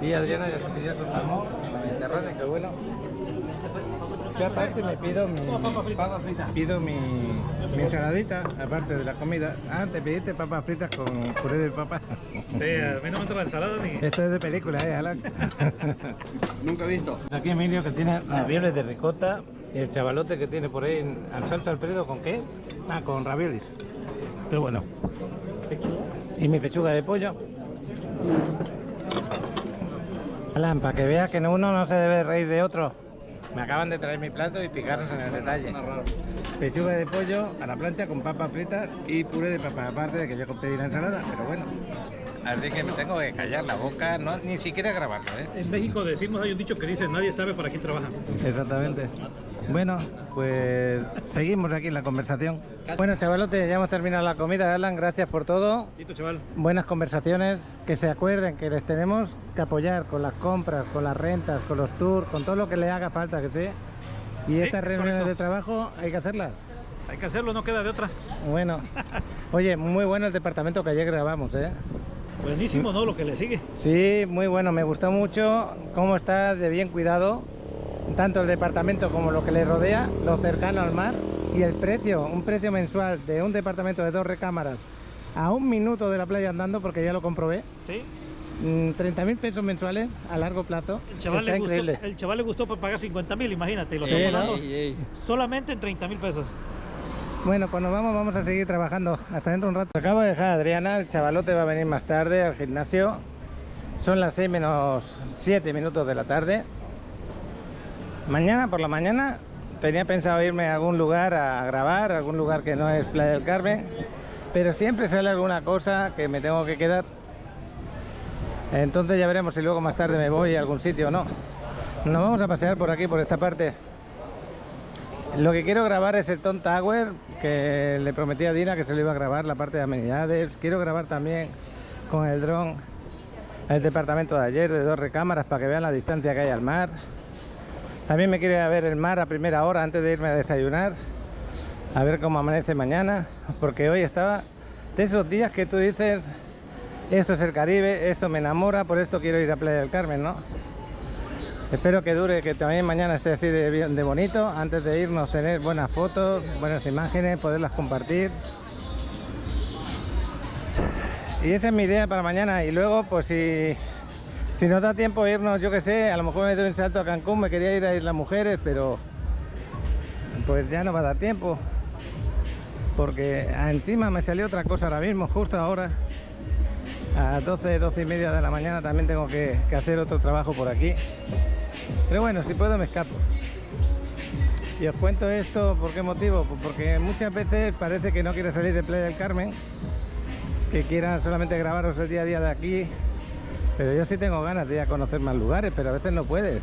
Y Adriana ya se pidió su salmón, mediterráneo, qué bueno. Yo aparte me pido mi ensaladita, aparte de la comida. Ah, te pediste papas fritas con puré de papa. Sí, a mí no me entra la ensalada ni... Esto es de película, Alan. Nunca he visto. Aquí Emilio, que tiene ravioles de ricota, y el chavalote que tiene por ahí al salsa Alfredo, ¿con qué? Ah, con raviolis. Qué bueno. Y mi pechuga de pollo. Alan, para que veas que uno no se debe reír de otro. Me acaban de traer mi plato y picaros en el detalle. Pechuga de pollo a la plancha con papas fritas y puré de papa, aparte de que yo pedí la ensalada, pero bueno. Así que me tengo que callar la boca, no, ni siquiera grabarlo, ¿eh? En México decimos, hay un dicho que dice, nadie sabe para quién trabaja. Exactamente. Bueno, pues seguimos aquí en la conversación. Bueno, chavalotes, ya hemos terminado la comida. Alan, gracias por todo. Listo, chaval. Buenas conversaciones. Que se acuerden que les tenemos que apoyar con las compras, con las rentas, con los tours, con todo lo que les haga falta, que sé. Y estas reuniones correcto. de trabajo hay que hacerlas. Hay que hacerlo, no queda de otra. Bueno, oye, muy bueno el departamento que ayer grabamos, ¿eh? Buenísimo, ¿no? Lo que le sigue. Sí, muy bueno, me gustó mucho cómo está de bien cuidado, tanto el departamento como lo que le rodea, lo cercano al mar, y el precio, un precio mensual de un departamento de 2 recámaras a 1 minuto de la playa andando, porque ya lo comprobé. Sí. 30.000 pesos mensuales a largo plazo. El chaval, está increíble. el chaval le gustó para pagar 50.000, imagínate. Y lo Sí, estamos ¿no? dando solamente en 30.000 pesos. Bueno, pues nos vamos a seguir trabajando hasta dentro de un rato. Acabo de dejar a Adriana, el chavalote va a venir más tarde al gimnasio. Son las 6 menos 7 minutos de la tarde. Mañana por la mañana tenía pensado irme a algún lugar a grabar, a algún lugar que no es Playa del Carmen, pero siempre sale alguna cosa que me tengo que quedar. Entonces ya veremos si luego más tarde me voy a algún sitio o no. Nos vamos a pasear por aquí, por esta parte. Lo que quiero grabar es el Tom Tower, que le prometí a Dina que se lo iba a grabar, la parte de amenidades. Quiero grabar también con el dron el departamento de ayer de 2 recámaras para que vean la distancia que hay al mar. También me quiero ir a ver el mar a primera hora antes de irme a desayunar, a ver cómo amanece mañana, porque hoy estaba de esos días que tú dices, esto es el Caribe, esto me enamora, por esto quiero ir a Playa del Carmen, ¿no? Espero que dure, que también mañana esté así de bonito, antes de irnos tener buenas fotos, buenas imágenes, poderlas compartir. Y esa es mi idea para mañana. Y luego, pues si nos da tiempo irnos, yo que sé, a lo mejor me doy un salto a Cancún, me quería ir a Islas Mujeres, pero pues ya no va a dar tiempo. Porque encima me salió otra cosa ahora mismo, justo ahora. A 12 y media de la mañana también tengo que hacer otro trabajo por aquí. Pero bueno, si puedo me escapo. Y os cuento esto, ¿por qué motivo? Pues porque muchas veces parece que no quiero salir de Playa del Carmen, que quieran solamente grabaros el día a día de aquí, pero yo sí tengo ganas de ir a conocer más lugares, pero a veces no puedes.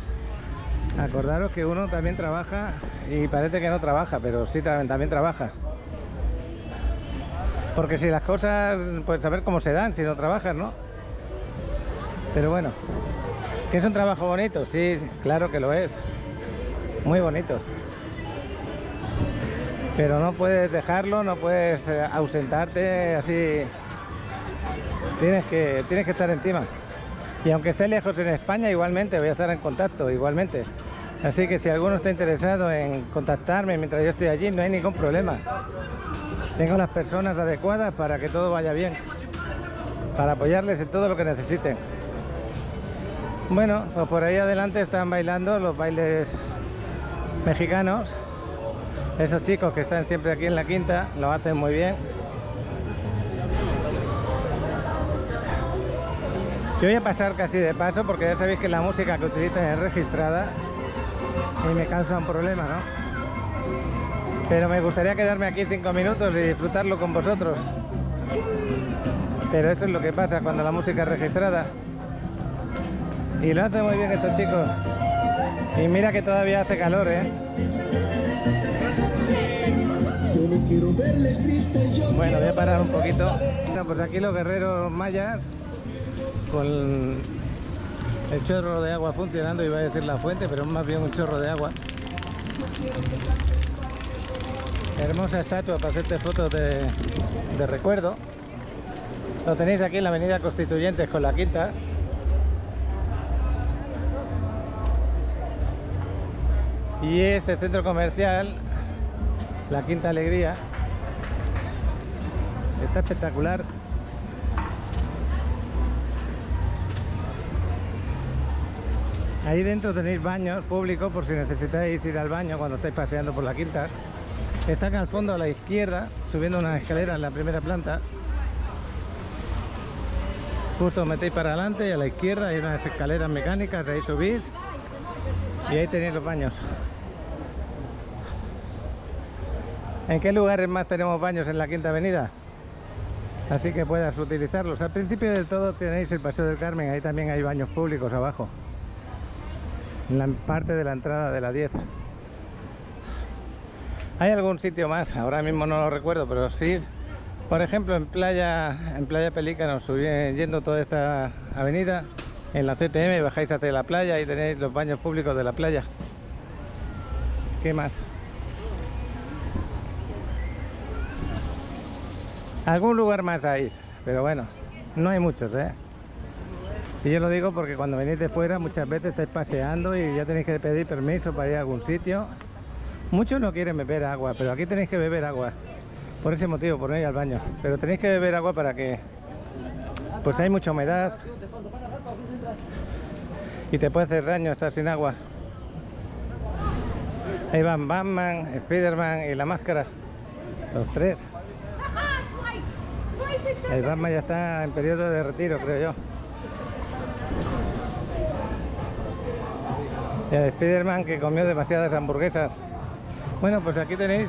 Acordaros que uno también trabaja y parece que no trabaja, pero sí también trabaja. Porque si las cosas, pues a ver cómo se dan si no trabajas, ¿no? Pero bueno, ¿que es un trabajo bonito? Sí, claro que lo es. Muy bonito. Pero no puedes dejarlo, no puedes ausentarte así. Tienes que estar encima. Y aunque esté lejos en España, igualmente voy a estar en contacto, igualmente. Así que si alguno está interesado en contactarme mientras yo estoy allí, no hay ningún problema. Tengo las personas adecuadas para que todo vaya bien, para apoyarles en todo lo que necesiten. Bueno, pues por ahí adelante están bailando los bailes mexicanos. Esos chicos que están siempre aquí en la quinta lo hacen muy bien. Yo voy a pasar casi de paso porque ya sabéis que la música que utilizan es registrada y me causa un problema, ¿no? Pero me gustaría quedarme aquí 5 minutos y disfrutarlo con vosotros. Pero eso es lo que pasa cuando la música es registrada. Y lo hacen muy bien estos chicos. Y mira que todavía hace calor, ¿eh? Bueno, voy a parar un poquito. Bueno, pues aquí los guerreros mayas con el chorro de agua funcionando, iba a decir la fuente, pero más bien un chorro de agua. Hermosa estatua para hacerte fotos de recuerdo. Lo tenéis aquí en la avenida Constituyentes con la quinta. Y este centro comercial, la Quinta Alegría, está espectacular. Ahí dentro tenéis baños públicos por si necesitáis ir al baño cuando estáis paseando por la quinta. Están al fondo a la izquierda, subiendo una escalera en la primera planta. Justo os metéis para adelante y a la izquierda hay unas escaleras mecánicas, ahí subís y ahí tenéis los baños. ¿En qué lugares más tenemos baños en la Quinta Avenida? Así que puedas utilizarlos. Al principio de todo tenéis el Paseo del Carmen, ahí también hay baños públicos abajo, en la parte de la entrada de la 10. Hay algún sitio más, ahora mismo no lo recuerdo, pero sí, por ejemplo en Playa Pelícano, yendo toda esta avenida, en la CTM bajáis hacia la playa y tenéis los baños públicos de la playa. ¿Qué más? Algún lugar más hay, pero bueno, no hay muchos, ¿eh? Y yo lo digo porque cuando venís de fuera muchas veces estáis paseando y ya tenéis que pedir permiso para ir a algún sitio. Muchos no quieren beber agua, pero aquí tenéis que beber agua. Por ese motivo, por no ir al baño. Pero tenéis que beber agua para que... pues hay mucha humedad. Y te puede hacer daño estar sin agua. Ahí van Batman, Spiderman y la máscara. Los tres. El Batman ya está en periodo de retiro, creo yo. Y el Spiderman que comió demasiadas hamburguesas. Bueno, pues aquí tenéis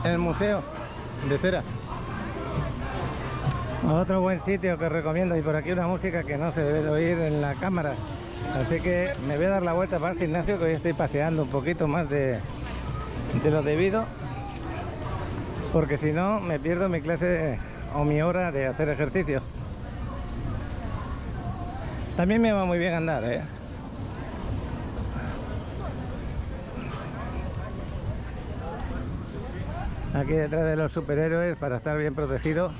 el museo de cera. Otro buen sitio que os recomiendo, y por aquí una música que no se debe de oír en la cámara. Así que me voy a dar la vuelta para el gimnasio, que hoy estoy paseando un poquito más de lo debido, porque si no me pierdo mi clase o mi hora de hacer ejercicio. También me va muy bien andar, ¿eh? Aquí detrás de los superhéroes para estar bien protegido.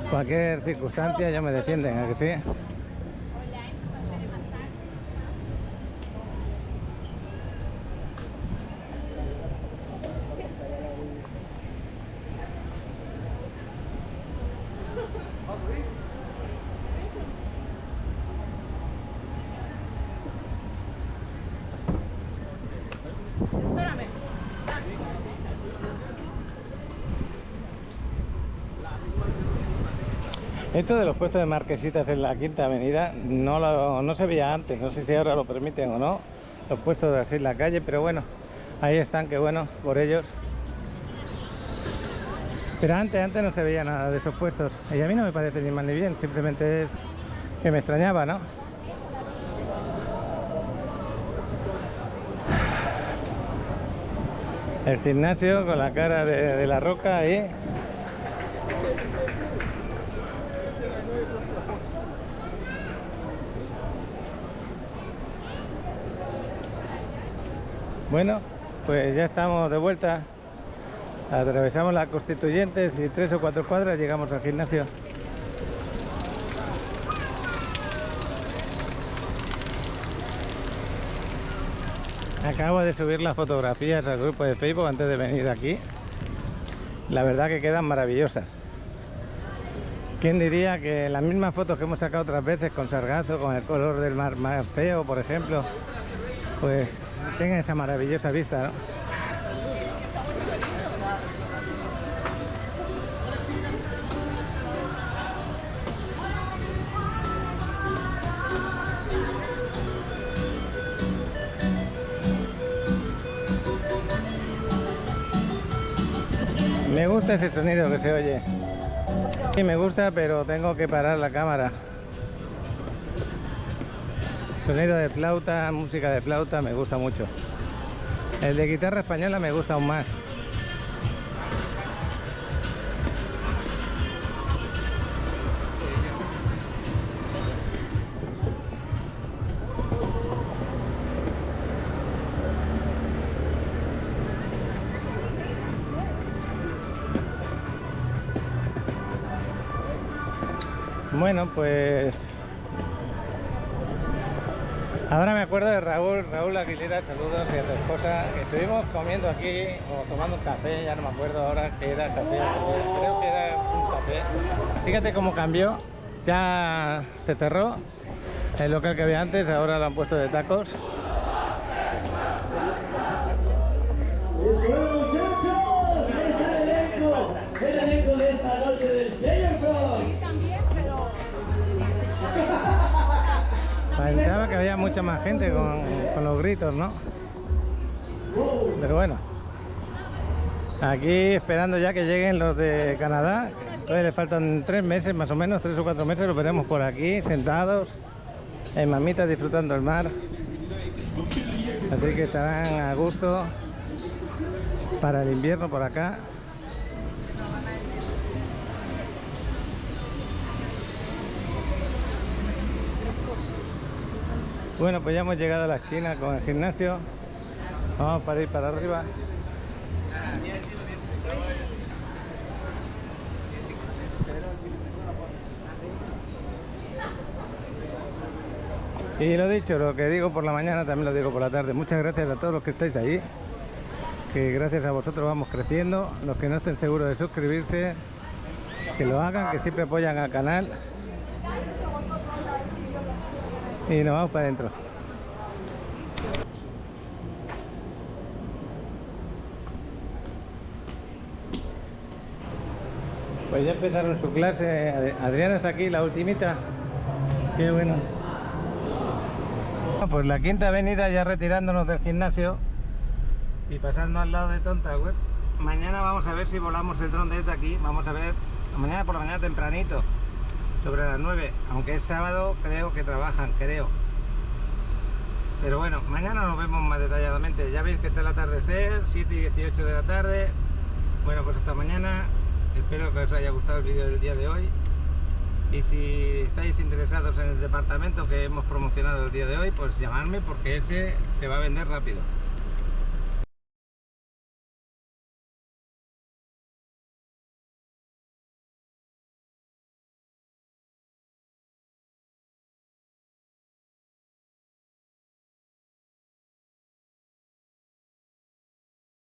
cualquier circunstancia ya me defienden, ¿a que sí? Esto de los puestos de marquesitas en la Quinta Avenida no se veía antes, no sé si ahora lo permiten o no, los puestos de así en la calle, pero bueno, ahí están, que bueno, por ellos. Pero antes no se veía nada de esos puestos, y a mí no me parece ni mal ni bien, simplemente es que me extrañaba, ¿no? El gimnasio con la cara de la Roca ahí. Bueno, pues ya estamos de vuelta. Atravesamos las Constituyentes y 3 o 4 cuadras llegamos al gimnasio. Acabo de subir las fotografías al grupo de Facebook antes de venir aquí. La verdad que quedan maravillosas. ¿Quién diría que las mismas fotos que hemos sacado otras veces con sargazo, con el color del mar más feo, por ejemplo, pues tengan esa maravillosa vista, ¿no? Me gusta ese sonido que se oye. Sí, me gusta, pero tengo que parar la cámara. Sonido de flauta, música de flauta, me gusta mucho. El de guitarra española me gusta aún más. Bueno, pues ahora me acuerdo de Raúl Aguilera, saludos, y a tu esposa, que estuvimos comiendo aquí o tomando un café, ya no me acuerdo ahora que era café, creo que era un café. Fíjate cómo cambió, ya se cerró el local que había antes, ahora lo han puesto de tacos. El elenco de esta noche del Sailor Frogs. Pensaba que había mucha más gente con los gritos, ¿no? Pero bueno, aquí esperando ya que lleguen los de Canadá. Todavía les faltan 3 meses, más o menos, 3 o 4 meses. Los veremos por aquí, sentados, en mamitas, disfrutando el mar. Así que estarán a gusto para el invierno por acá. Bueno, pues ya hemos llegado a la esquina con el gimnasio. Vamos para ir para arriba. Y lo dicho, lo que digo por la mañana también lo digo por la tarde. Muchas gracias a todos los que estáis ahí, que gracias a vosotros vamos creciendo. Los que no estén seguros de suscribirse, que lo hagan, que siempre apoyan al canal. Y nos vamos para adentro. Pues ya empezaron su clase. Adriana está aquí, la ultimita. Qué bueno. Pues la Quinta Avenida ya retirándonos del gimnasio y pasando al lado de Tontauer. Mañana vamos a ver si volamos el dron desde aquí. Vamos a ver, mañana por la mañana tempranito, sobre las 9, aunque es sábado, creo que trabajan, creo. Pero bueno, mañana nos vemos más detalladamente. Ya veis que está el atardecer, 7:18 de la tarde. Bueno, pues hasta mañana. Espero que os haya gustado el vídeo del día de hoy. Y si estáis interesados en el departamento que hemos promocionado el día de hoy, pues llamadme porque ese se va a vender rápido.